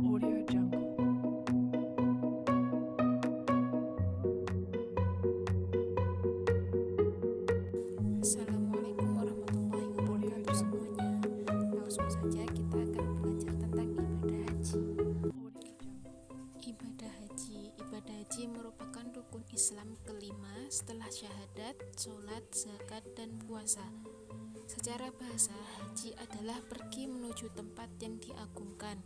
Audio Jungle. Assalamualaikum warahmatullahi wabarakatuh semuanya. Langsung saja kita akan belajar tentang ibadah haji. Ibadah haji merupakan rukun Islam kelima setelah syahadat, sholat, zakat, dan puasa. Secara bahasa, haji adalah pergi menuju tempat yang diagungkan.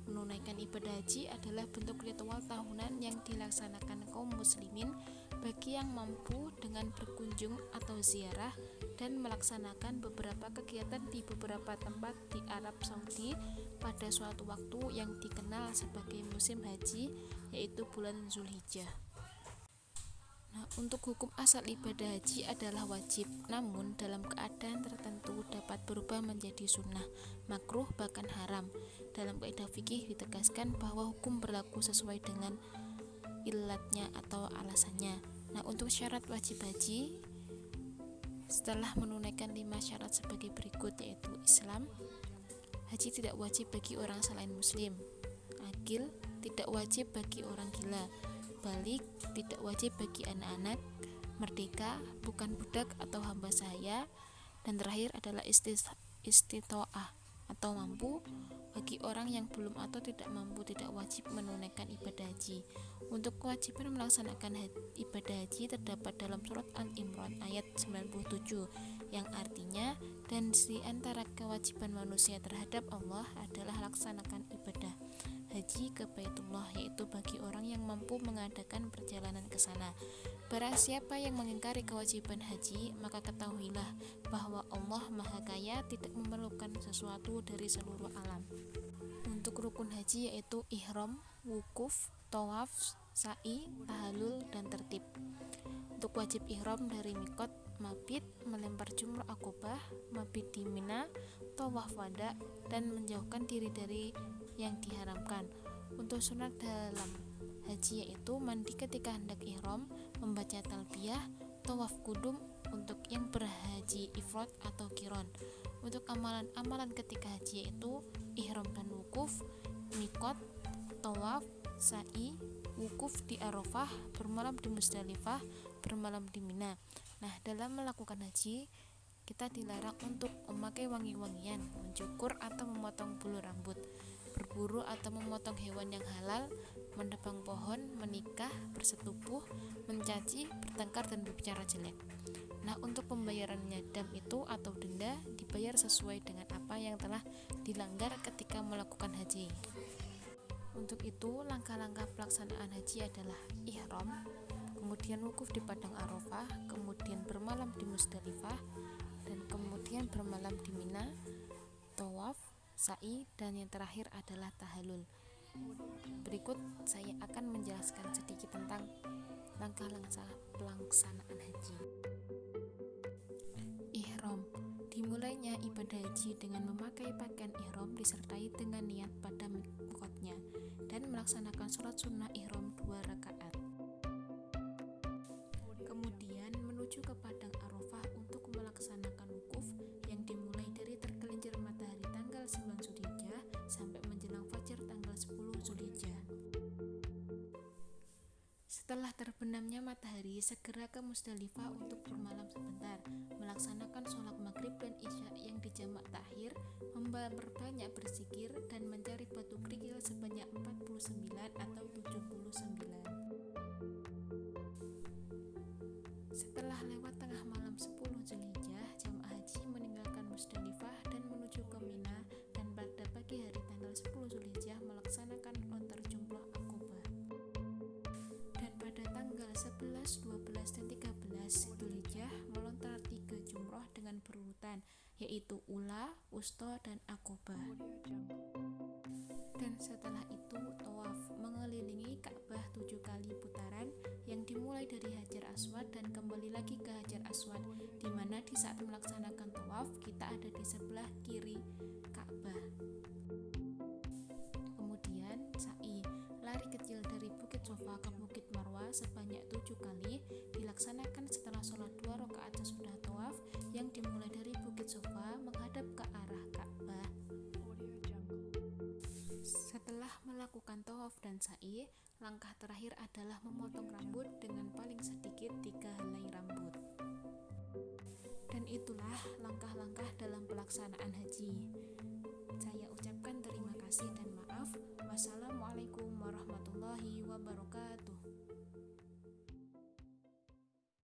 Menunaikan ibadah haji adalah bentuk ritual tahunan yang dilaksanakan kaum muslimin bagi yang mampu dengan berkunjung atau ziarah dan melaksanakan beberapa kegiatan di beberapa tempat di Arab Saudi pada suatu waktu yang dikenal sebagai musim haji, yaitu bulan Zulhijjah. Nah, untuk hukum asal ibadah haji adalah wajib, namun dalam keadaan tertentu dapat berubah menjadi sunnah, makruh, bahkan haram. Dalam kaidah fikih ditegaskan bahwa hukum berlaku sesuai dengan ilatnya atau alasannya. Nah, untuk syarat wajib haji setelah menunaikan 5 syarat sebagai berikut, yaitu Islam, haji tidak wajib bagi orang selain muslim, akil, tidak wajib bagi orang gila, balik, tidak wajib bagi anak-anak, merdeka, bukan budak atau hamba sahaya, dan terakhir adalah istitoah atau mampu. Bagi orang yang belum atau tidak mampu tidak wajib menunaikan ibadah haji. Untuk kewajiban melaksanakan ibadah haji terdapat dalam surat Al-Imran ayat 97, yang artinya, dan di antara kewajiban manusia terhadap Allah adalah laksanakan ibadah haji ke Baitullah, yaitu bagi orang yang mampu mengadakan perjalanan ke sana. Barang siapa yang mengingkari kewajiban haji, maka ketahuilah bahwa Allah Maha Kaya, tidak memerlukan sesuatu dari seluruh alam. Untuk rukun haji yaitu ihram, wukuf, tawaf, sa'i, tahallul, dan tertib. Untuk wajib ihram dari mikot, mabit, melempar jumrah akobah, mabit di Mina, tawaf wada, dan menjauhkan diri dari yang diharamkan. Untuk sunat dalam haji yaitu mandi ketika hendak ihram, membaca talbiyah, tawaf kudum untuk yang berhaji ifrad atau kiron. Untuk amalan-amalan ketika haji yaitu ihram dan wukuf, mikot, tawaf, sa'i, wukuf di Arafah, bermalam di Musdalifah, bermalam di Mina. Nah, dalam melakukan haji kita dilarang untuk memakai wangi-wangian, mencukur atau memotong bulu rambut, berburu atau memotong hewan yang halal, menebang pohon, menikah, bersetubuh, mencaci, bertengkar, dan berbicara jelek. Nah, untuk pembayarannya dam itu atau denda dibayar sesuai dengan apa yang telah dilanggar ketika melakukan haji. Untuk itu, langkah-langkah pelaksanaan haji adalah ihram, kemudian wukuf di padang Arafah, kemudian bermalam di Musdalifah, dan kemudian bermalam di Mina, tawaf, sa'i, dan yang terakhir adalah tahallul. Berikut saya akan menjelaskan sedikit tentang langkah-langkah pelaksanaan haji. Ihram. Dimulainya ibadah haji dengan memakai pakaian ihram disertai dengan niat pada mikotnya dan melaksanakan sholat sunnah ihram 2 rakaat. Kemudian menuju ke padang Arafah untuk melaksanakan wukuf yang dimulai dari tergelincir matahari tanggal 9 Zulhijjah sampai menjelang fajar tanggal 10 Zulhijjah. Setelah terbenamnya matahari, segera ke Musdalifah untuk bermalam sebentar, melaksanakan sholat maghrib dan isya yang dijamak takhir, memperbanyak berzikir, dan mencari batu kerikil sebanyak 49 atau 79. Setelah lewat tengah malam 10 Zulhijjah, jamaah haji meninggalkan Musdalifah dan menuju ke Mina, dan pada pagi hari tanggal 10 Zulhijjah melaksanakan lontar jumroh akobah. Dan pada tanggal 11, 12, dan 13 Zulhijjah melontar 3 jumroh dengan berurutan, yaitu ula, wusta, dan akobah. Dan setelah itu tawaf, mengelilingi Ka'bah 7 kali putaran yang dimulai dari Hajar Aswad dan kembali lagi ke Hajar Aswad, di mana di saat melaksanakan tawaf kita ada di sebelah kiri Ka'bah. Kemudian sa'i, lari kecil dari Bukit Sofa ke Bukit Marwah sebanyak 7 kali, dilaksanakan setelah sholat 2 rakaat sesudah tawaf yang dimulai dari Bukit Sofa menghadap ke arah Ka'bah. Setelah melakukan tawaf dan sa'i, langkah terakhir adalah memotong rambut dengan paling sedikit 3 helai rambut. Dan itulah langkah-langkah dalam pelaksanaan